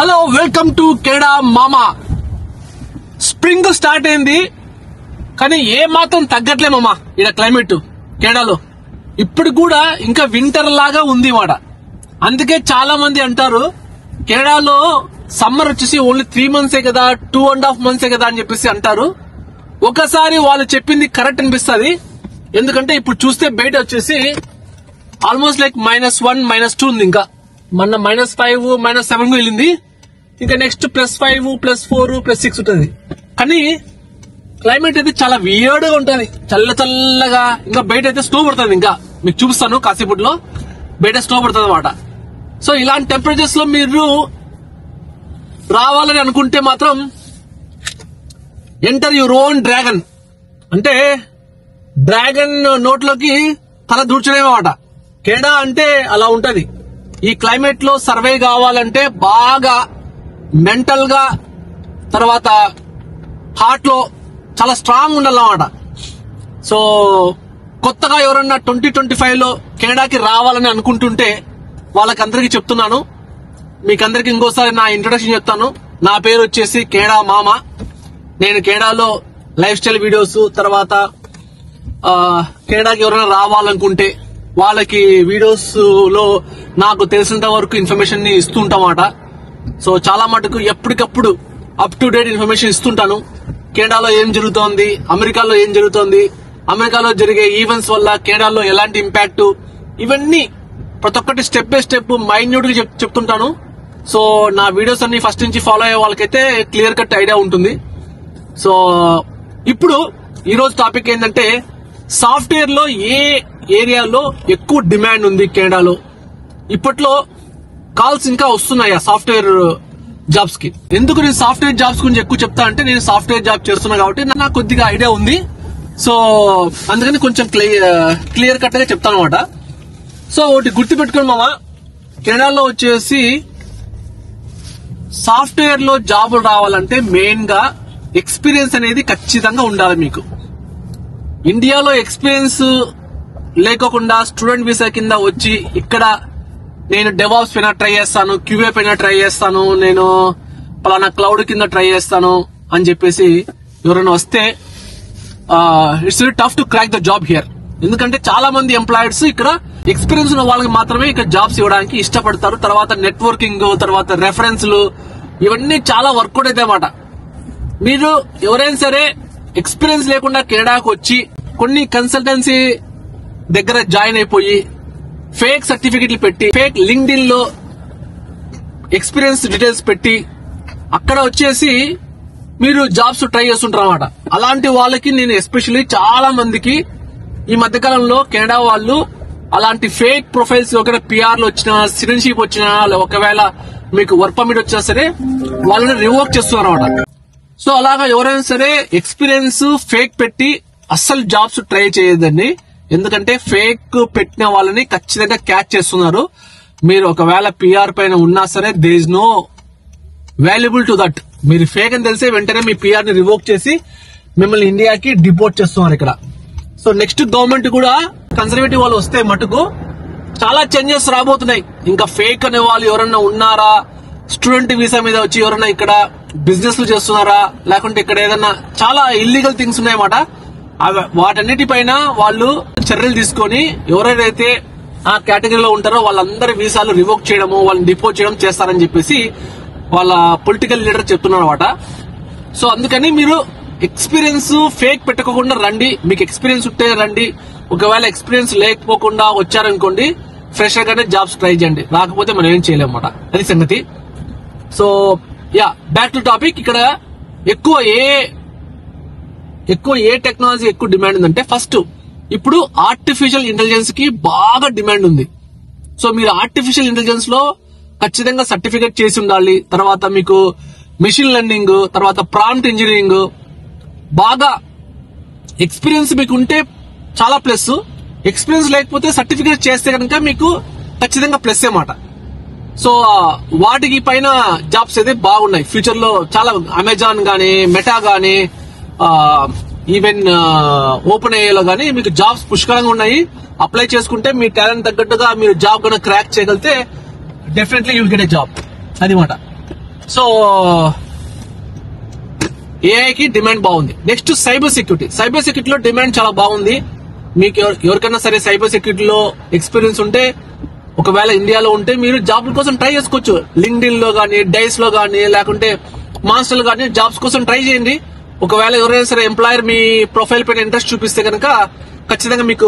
Hello welcome to Canada మామా. Spring start అయింది కానీ ఏ మాత్రం తగ్గట్లే మామా. ఇక్కడ క్లైమేట్ కెనడాలో ఇప్పుడు కూడా ఇంకా వింటర్ లాగా ఉంది మాట. అందుకే చాలా మంది అంటారు కెనడాలో సమ్మర్ వచ్చేసి ఓన్లీ 3 months కదా, 2.5 months కదా అని చెప్పేసి అంటారు. ఒకసారి వాళ్ళు చెప్పింది కరెక్ట్ అనిపిస్తుంది. ఎందుకంటే ఇప్పుడు చూస్తే బయట వచ్చేసి ఆల్మోస్ట్ లైక్ -1 -2 ఉంది. ఇంకా మొన్న -5 -7 వెళ్ళింది. ఇంకా నెక్స్ట్ +5 +4 +6 ఉంటుంది. కానీ క్లైమేట్ అయితే చాలా వియర్డ్ గా ఉంటుంది, చల్ల చల్లగా. ఇంకా బయట అయితే స్నో పడుతుంది. ఇంకా మీకు చూపిస్తాను కాసేపట్లో బయట స్నో పడుతుంది అన్నమాట. సో ఇలాంటి టెంపరేచర్స్ లో మీరు రావాలని అనుకుంటే మాత్రం ఎంటర్ యువర్ ఓన్ డ్రాగన్. అంటే డ్రాగన్ నోట్లోకి తల దూర్చడమేమాట. కెనడా అంటే అలా ఉంటది. ఈ క్లైమేట్ లో సర్వే కావాలంటే బాగా మెంటల్ గా, తర్వాత హార్ట్ లో చాలా స్ట్రాంగ్ ఉండాలన్నమాట. సో కొత్తగా ఎవరన్నా 2025 లో కెనడాకి రావాలని అనుకుంటుంటే వాళ్ళకందరికీ చెప్తున్నాను. మీకందరికి ఇంకోసారి నా ఇంట్రొడక్షన్ చెప్తాను. నా పేరు వచ్చేసి కెనడా మామా. నేను కెనడాలో లైఫ్ స్టైల్ వీడియోస్, తర్వాత కెనడాకి ఎవరైనా రావాలనుకుంటే వాళ్ళకి వీడియోస్ లో నాకు తెలిసినంత వరకు ఇన్ఫర్మేషన్ ని ఇస్తుంటామాట. సో చాలా మటుకు ఎప్పటికప్పుడు అప్ టు డేట్ ఇన్ఫర్మేషన్ ఇస్తుంటాను. కెనడాలో ఏం జరుగుతోంది, అమెరికాలో ఏం జరుగుతోంది, అమెరికాలో జరిగే ఈవెంట్స్ వల్ల కెనడాలో ఎలాంటి ఇంపాక్ట్, ఇవన్నీ ప్రతి ఒక్కటి స్టెప్ బై స్టెప్ మైన్యూట్ గా చెప్తుంటాను. సో నా వీడియోస్ అన్ని ఫస్ట్ నుంచి ఫాలో అయ్యే వాళ్ళకైతే క్లియర్ కట్ ఐడియా ఉంటుంది. సో ఇప్పుడు ఈ రోజు టాపిక్ ఏంటంటే సాఫ్ట్వేర్ లో ఏ ఏరియాలో ఎక్కువ డిమాండ్ ఉంది కెనడాలో. ఇప్పట్లో కాల్స్ ఇంకా వస్తున్నాయి సాఫ్ట్వేర్ జాబ్స్ కి. ఎందుకు నేను సాఫ్ట్వేర్ జాబ్స్ గురించి ఎక్కువ చెప్తా అంటే నేను సాఫ్ట్వేర్ జాబ్ చేస్తున్నా కాబట్టి నాకు కొద్దిగా ఐడియా ఉంది. సో అందుకని కొంచెం క్లియర్ కట్ గా చెప్తాను అనమాట. సో ఒకటి గుర్తుపెట్టుకోండి మామా, కెనడాలో వచ్చేసి సాఫ్ట్వేర్ లో జాబులు రావాలంటే మెయిన్ గా ఎక్స్పీరియన్స్ అనేది ఖచ్చితంగా ఉండాలి మీకు. ఇండియాలో ఎక్స్పీరియన్స్ లేకోకుండా స్టూడెంట్ వీసా కింద వచ్చి ఇక్కడ నేను డెవాప్స్ పైన ట్రై చేస్తాను, క్యూఏ పైన ట్రై చేస్తాను, నేను పలానా క్లౌడ్ కింద ట్రై చేస్తాను అని చెప్పేసి ఎవరైనా వస్తే it's very tough to crack the job here. ఎందుకంటే చాలా మంది ఎంప్లాయర్స్ ఇక్కడ ఎక్స్పీరియన్స్ ఉన్న వాళ్ళకి మాత్రమే ఇక్కడ జాబ్స్ ఇవ్వడానికి ఇష్టపడతారు. తర్వాత నెట్వర్కింగ్, తర్వాత రెఫరెన్స్లు, ఇవన్నీ చాలా వర్కౌట్ అయితే అన్నమాట. మీరు ఎవరైనా సరే ఎక్స్పీరియన్స్ లేకుండా కెనడాకు వచ్చి కొన్ని కన్సల్టెన్సీ దగ్గర జాయిన్ అయిపోయి ఫేక్ సర్టిఫికెట్లు పెట్టి, ఫేక్ లింక్డ్ఇన్ లో ఎక్స్పీరియన్స్ డీటెయిల్స్ పెట్టి అక్కడ వచ్చేసి మీరు జాబ్స్ ట్రై చేస్తుంటారు అన్నమాట. అలాంటి వాళ్ళకి నేను ఎస్పెషల్లీ చాలా మందికి ఈ మధ్యకాలంలో కెనడా వాళ్ళు అలాంటి ఫేక్ ప్రొఫైల్స్, ఒకవేళ పిఆర్ లో వచ్చినా, సిటిజన్షిప్ వచ్చినా, ఒకవేళ మీకు వర్క్ పర్మిట్ వచ్చినా సరే వాళ్ళని రివోక్ చేస్తున్నారు అన్నమాట. సో అలాగా ఎవరైనా సరే ఎక్స్పీరియన్స్ ఫేక్ పెట్టి అస్సలు జాబ్స్ ట్రై చేయదండి. ఎందుకంటే ఫేక్ పెట్టిన వాళ్ళని ఖచ్చితంగా క్యాచ్ చేస్తున్నారు. మీరు ఒకవేళ పిఆర్ పైన ఉన్నా సరే there is no valuable to that. మీరు ఫేక్ అని తెలిసే వెంటనే మీ పిఆర్ ని రివోక్ చేసి మిమ్మల్ని ఇండియాకి డిపోర్ట్ చేస్తున్నారు ఇక్కడ. సో నెక్స్ట్ గవర్నమెంట్ కూడా కన్సర్వేటివ్ వాళ్ళు వస్తే మటుకు చాలా చేంజెస్ రాబోతున్నాయి. ఇంకా ఫేక్ అనే వాళ్ళు ఎవరన్నా ఉన్నారా, స్టూడెంట్ వీసా మీద వచ్చి ఎవరన్నా ఇక్కడ బిజినెస్ లు చేస్తున్నారా, లేకుంటే ఇక్కడ ఏదన్నా చాలా ఇల్లీగల్ థింగ్స్ ఉన్నాయన్నమాట. వాటన్నిటిపైన వాళ్ళు చర్యలు తీసుకొని ఎవరైతే ఆ కేటగిరీలో ఉంటారో వాళ్ళందరి వీసాలు రివోక్ చేయడము, వాళ్ళని డిపోర్ట్ చేయడం చేస్తారని చెప్పేసి వాళ్ళ పొలిటికల్ లీడర్ చెప్తున్నారు అనమాట. సో అందుకని మీరు ఎక్స్పీరియన్స్ ఫేక్ పెట్టుకోకుండా రండి. మీకు ఎక్స్పీరియన్స్ ఉంటే రండి. ఒకవేళ ఎక్స్పీరియన్స్ లేకపోకుండా వచ్చారనుకోండి, ఫ్రెషర్ గానే జాబ్స్ ట్రై చేయండి. రాకపోతే మనం ఏం చేయలేము అన్నమాట. అది సంగతి. So back to topic. ఇక్కడ ఎక్కువ ఏ టెక్నాలజీ ఎక్కువ డిమాండ్ ఉందంటే ఫస్ట్ ఇప్పుడు ఆర్టిఫిషియల్ ఇంటెలిజెన్స్ కి బాగా డిమాండ్ ఉంది. సో మీరు ఆర్టిఫిషియల్ ఇంటెలిజెన్స్ లో ఖచ్చితంగా సర్టిఫికేట్ చేసి ఉండాలి. తర్వాత మీకు మెషిన్ లెర్నింగ్, తర్వాత ప్రాంప్ట్ ఇంజనీరింగ్, బాగా ఎక్స్పీరియన్స్ మీకు ఉంటే చాలా ప్లస్. ఎక్స్పీరియన్స్ లేకపోతే సర్టిఫికేట్ చేస్తే కనుక మీకు ఖచ్చితంగా ప్లస్ అన్నమాట. సో వాటికి పైన జాబ్స్ అయితే బాగున్నాయి ఫ్యూచర్ లో. చాలా అమెజాన్ గానీ, మెటా గానీ, ఈవెన్ ఓపెన్ ఏఐలో గానీ మీకు జాబ్స్ పుష్కలంగా ఉన్నాయి. అప్లై చేసుకుంటే మీ టాలెంట్ తగ్గట్టుగా మీరు జాబ్ కనుక క్రాక్ చేయగలిగితే definitely you will get a job. అది మాట. సో ఏఐకి డిమాండ్ బాగుంది. Next cyber security. సైబర్ సెక్యూరిటీలో డిమాండ్ చాలా బాగుంది. మీకు ఎవరికైనా సరే సైబర్ సెక్యూరిటీలో ఎక్స్పీరియన్స్ ఉంటే, ఒకవేళ ఇండియాలో ఉంటే మీరు జాబ్ల కోసం ట్రై చేసుకోవచ్చు. లింక్డ్ఇన్ లో గానీ, డైస్ లో గానీ, లేకుంటే మాస్టర్ లో గానీ జాబ్స్ కోసం ట్రై చేయండి. ఒకవేళ ఎవరైనా సరే ఎంప్లాయర్ మీ ప్రొఫైల్ పైన ఇంట్రెస్ట్ చూపిస్తే కనుక ఖచ్చితంగా మీకు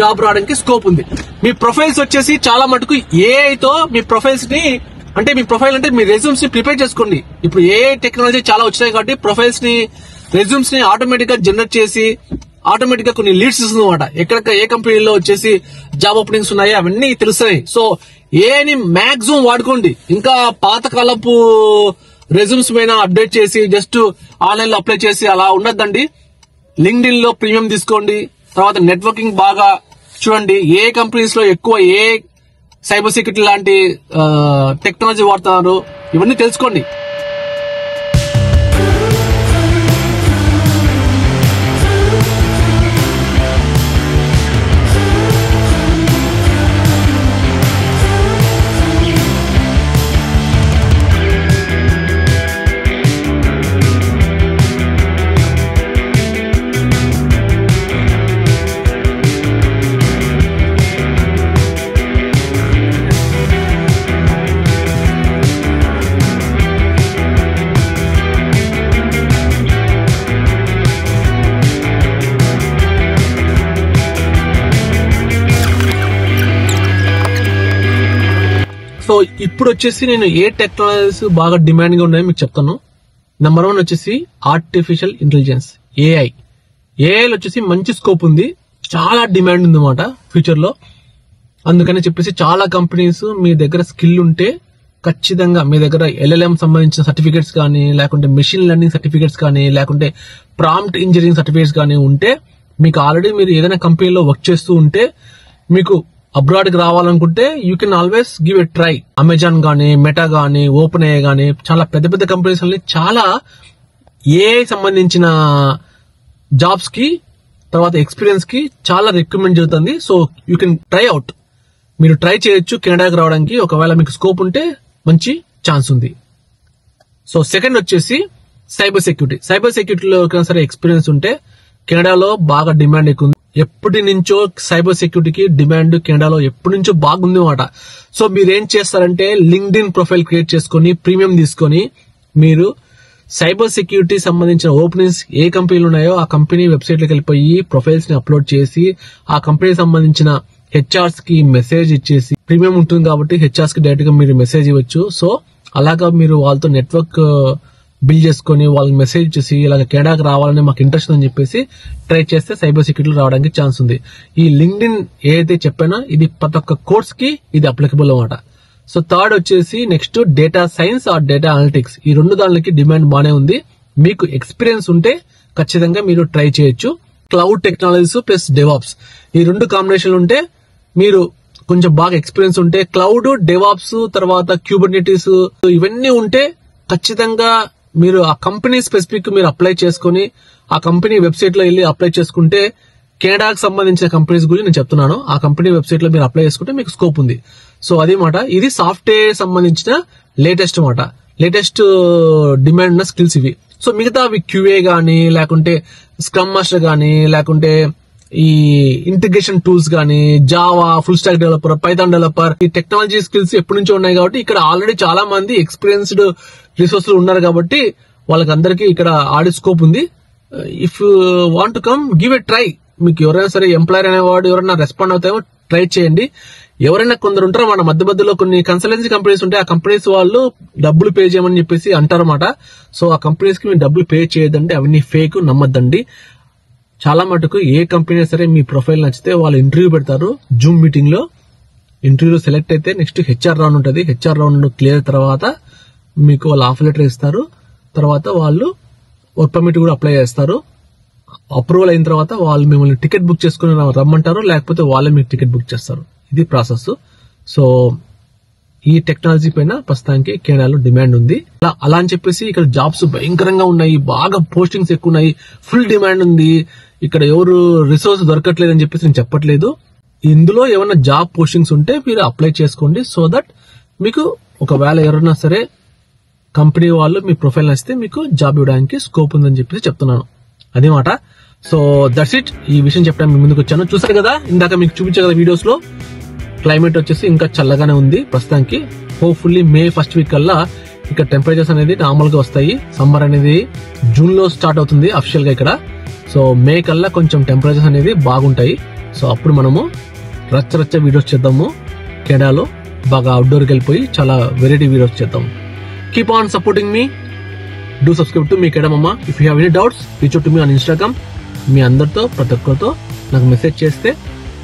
జాబ్ రావడానికి స్కోప్ ఉంది. మీ ప్రొఫైల్స్ వచ్చేసి చాలా మటుకు ఏఐతో మీ ప్రొఫైల్స్ ని, అంటే మీ ప్రొఫైల్ అంటే మీ రెజ్యూమ్స్ ని ప్రిపేర్ చేసుకోండి. ఇప్పుడు ఏఐ టెక్నాలజీ చాలా వచ్చినాయి కాబట్టి ప్రొఫైల్స్ ని, రెజ్యూమ్స్ ని ఆటోమేటిక్ గా జనరేట్ చేసి ఆటోమేటిక్ గా కొన్ని లీడ్స్ ఇస్తుంది అనమాట. ఎక్కడ ఏ కంపెనీలో వచ్చేసి జాబ్ ఓపెనింగ్స్ ఉన్నాయి అవన్నీ తెలుస్తాయి. సో ఏఐని మాక్సిమం వాడుకోండి. ఇంకా పాతకాలపు రెజ్యూమ్స్ పైన అప్డేట్ చేసి జస్ట్ ఆన్లైన్ లో అప్లై చేసి అలా ఉండద్దండి. లింక్డ్ఇన్ లో ప్రీమియం తీసుకోండి. తర్వాత నెట్వర్కింగ్ బాగా చూడండి. ఏ కంపెనీస్ లో ఎక్కువ ఏ సైబర్ సెక్యూరిటీ లాంటి టెక్నాలజీ వాడుతున్నారు ఇవన్నీ తెలుసుకోండి. సో ఇప్పుడు వచ్చేసి నేను ఏ టెక్నాలజీస్ బాగా డిమాండ్ గా ఉన్నాయో మీకు చెప్తాను. నెంబర్ 1 వచ్చేసి ఆర్టిఫిషియల్ ఇంటెలిజెన్స్, ఏఐ. ఏఐలో వచ్చేసి మంచి స్కోప్ ఉంది, చాలా డిమాండ్ ఉంది అన్నమాట ఫ్యూచర్ లో. అందుకని చెప్పేసి చాలా కంపెనీస్ మీ దగ్గర స్కిల్ ఉంటే ఖచ్చితంగా మీ దగ్గర LLM సంబంధించిన సర్టిఫికేట్స్ కానీ, లేకుంటే మెషిన్ లెర్నింగ్ సర్టిఫికేట్స్ కానీ, లేకుంటే ప్రాంప్ట్ ఇంజనీరింగ్ సర్టిఫికేట్స్ కానీ ఉంటే, మీకు ఆల్రెడీ మీరు ఏదైనా కంపెనీలో వర్క్ చేస్తూ ఉంటే, మీకు అబ్రాడ్ కి రావాలనుకుంటే you can always give a try. Amazon గానీ, మెటా గానీ, ఓపెన్ ఏఐ గానీ, చాలా పెద్ద పెద్ద కంపెనీస్ అన్ని చాలా ఏఐ సంబంధించిన జాబ్స్ కి, తర్వాత ఎక్స్పీరియన్స్ కి చాలా రికమెండ్ జరుగుతుంది. So you can try out. మీరు ట్రై చేయొచ్చు కెనడాకి రావడానికి. ఒకవేళ మీకు స్కోప్ ఉంటే మంచి ఛాన్స్ ఉంది. సో సెకండ్ వచ్చేసి సైబర్ సెక్యూరిటీ. సైబర్ సెక్యూరిటీలో ఎవరికైనా సరే ఎక్స్పీరియన్స్ ఉంటే కెనడాలో బాగా డిమాండ్ ఎక్కువ ఉంది. ఎప్పటి నుంచో సైబర్ సెక్యూరిటీకి డిమాండ్ కెనడాలో ఎప్పటి నుంచో బాగుంది అన్నమాట. సో మీరు ఏం చేస్తారంటే లింక్డ్ఇన్ ప్రొఫైల్ క్రియేట్ చేసుకుని ప్రీమియం తీసుకొని మీరు సైబర్ సెక్యూరిటీ సంబంధించిన ఓపెనింగ్స్ ఏ కంపెనీలు ఉన్నాయో ఆ కంపెనీ వెబ్సైట్ లోకి వెళ్ళిపోయి ప్రొఫైల్స్ ని అప్లోడ్ చేసి ఆ కంపెనీ సంబంధించిన హెచ్ఆర్స్ కి మెసేజ్ ఇచ్చేసి, ప్రీమియం ఉంటుంది కాబట్టి హెచ్ఆర్స్ కి డైరెక్ట్ గా మీరు మెసేజ్ ఇవ్వచ్చు. సో అలాగా మీరు వాళ్ళతో నెట్వర్క్ బిల్డ్ చేసుకుని వాళ్ళకి మెసేజ్ ఇచ్చేసి ఇలాగ కెనడాకి రావాలని మాకు ఇంట్రెస్ట్ అని చెప్పేసి ట్రై చేస్తే సైబర్ సెక్యూరిటీలో రావడానికి ఛాన్స్ ఉంది. ఈ లింక్డ్ఇన్ ఏదైతే చెప్పానో ఇది ప్రతి ఒక్క కోర్స్ కి ఇది అప్లికబుల్ అన్నమాట. సో థర్డ్ వచ్చేసి next data science or data analytics. ఈ రెండు దానికి డిమాండ్ బానే ఉంది. మీకు ఎక్స్పీరియన్స్ ఉంటే ఖచ్చితంగా మీరు ట్రై చేయొచ్చు. క్లౌడ్ టెక్నాలజీస్ ప్లస్ డెవాప్స్ ఈ రెండు కాంబినేషన్ ఉంటే, మీరు కొంచెం బాగా ఎక్స్పీరియన్స్ ఉంటే, క్లౌడ్, డెవాప్స్, తర్వాత క్యూబర్నెటిస్ ఇవన్నీ ఉంటే ఖచ్చితంగా మీరు ఆ కంపెనీ స్పెసిఫిక్ మీరు అప్లై చేసుకుని ఆ కంపెనీ వెబ్సైట్ లో వెళ్ళి అప్లై చేసుకుంటే, కెనడాకి సంబంధించిన కంపెనీస్ గురించి నేను చెప్తున్నాను, ఆ కంపెనీ వెబ్సైట్ లో మీరు అప్లై చేసుకుంటే మీకు స్కోప్ ఉంది. సో అది మాట. ఇది సాఫ్ట్వేర్ సంబంధించిన లేటెస్ట్ మాట, లేటెస్ట్ డిమాండ్ ఉన్న స్కిల్స్ ఇవి. సో మిగతా అవి క్యూఏ గానీ, లేకుంటే స్క్రమ్ మాస్టర్ గానీ, లేకుంటే ఈ ఇంటిగ్రేషన్ టూల్స్ గానీ, Java, full stack developer, Python developer, ఈ టెక్నాలజీ స్కిల్స్ ఎప్పటి నుంచో ఉన్నాయి కాబట్టి ఇక్కడ ఆల్రెడీ చాలా మంది ఎక్స్పీరియన్స్డ్ రిసోర్స్ ఉన్నారు కాబట్టి వాళ్ళకందరికీ ఇక్కడ ఆడి స్కోప్ ఉంది. If you want to come, give a try. మీకు ఎవరైనా సరే ఎంప్లాయర్ అనేవాడు ఎవరైనా రెస్పాండ్ అవుతామో ట్రై చేయండి. ఎవరైనా కొందరు ఉంటారో మన మధ్యలో కొన్ని కన్సల్టెన్సీ కంపెనీస్ ఉంటాయి, ఆ కంపెనీస్ వాళ్ళు డబ్బులు పే చేయమని చెప్పేసి అంటారన్నమాట. సో ఆ కంపెనీస్ కి మీరు డబ్బులు పే చేయదండి, అవన్నీ ఫేక్, నమ్మద్దండి. చాలా మటుకు ఏ కంపెనీ సరే మీ ప్రొఫైల్ నచ్చితే వాళ్ళు ఇంటర్వ్యూ పెడతారు. జూమ్ మీటింగ్ లో ఇంటర్వ్యూలో సెలెక్ట్ అయితే నెక్స్ట్ హెచ్ఆర్ రౌండ్ ఉంటుంది. హెచ్ఆర్ రౌండ్ క్లియర్ తర్వాత మీకు వాళ్ళు ఆఫర్ లెటర్ ఇస్తారు. తర్వాత వాళ్ళు వర్క్ పర్మిట్ కూడా అప్లై చేస్తారు. అప్రూవల్ అయిన తర్వాత వాళ్ళు మిమ్మల్ని టికెట్ బుక్ చేసుకుని రమ్మంటారు, లేకపోతే వాళ్ళే మీకు టికెట్ బుక్ చేస్తారు. ఇది ప్రాసెస్. సో ఈ టెక్నాలజీ పైన ప్రస్తుతానికి కెనడాలో డిమాండ్ ఉంది. అలా అని చెప్పేసి ఇక్కడ జాబ్స్ భయంకరంగా ఉన్నాయి, బాగా పోస్టింగ్స్ ఎక్కువ ఉన్నాయి, ఫుల్ డిమాండ్ ఉంది, ఇక్కడ ఎవరు రిసోర్స్ దొరకట్లేదు అని చెప్పేసి నేను చెప్పట్లేదు. ఇందులో ఏమైనా జాబ్ పోస్టింగ్స్ ఉంటే మీరు అప్లై చేసుకోండి. సో దట్ మీకు ఒకవేళ ఎవరైనా సరే కంపెనీ వాళ్ళు మీ ప్రొఫైల్ నచ్చితే మీకు జాబ్ ఇవ్వడానికి స్కోప్ ఉందని చెప్పేసి చెప్తున్నాను. అదే మాట. So that's it. ఈ విషయం చెప్పడానికి మీ ముందుకు వచ్చాను. చూసారు కదా, ఇందాక మీకు చూపించే కదా వీడియోస్ లో క్లైమేట్ వచ్చేసి ఇంకా చల్లగానే ఉంది ప్రస్తుతానికి. హోప్ఫుల్లీ మే ఫస్ట్ వీక్ కల్లా ఇక్కడ టెంపరేచర్స్ అనేది నార్మల్ గా వస్తాయి. సమ్మర్ అనేది జూన్ లో స్టార్ట్ అవుతుంది అఫిషియల్ గా ఇక్కడ. సో మే కల్లా కొంచెం టెంపరేచర్స్ అనేది బాగుంటాయి. సో అప్పుడు మనము రచ్చ వీడియోస్ చేద్దాము. కెనడాలో బాగా అవుట్డోర్కి వెళ్ళిపోయి చాలా వెరైటీ వీడియోస్ చేద్దాము. Keep on supporting me. Do subscribe to మీ కెనడా మమ్మ. If you have any doubts reach out to me on Instagram. మీ అందరితో ప్రతి ఒక్కరితో నాకు మెసేజ్ చేస్తే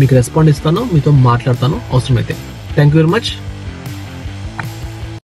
మీకు రెస్పాండ్ ఇస్తాను, మీతో మాట్లాడతాను అవసరమైతే. Thank you very much.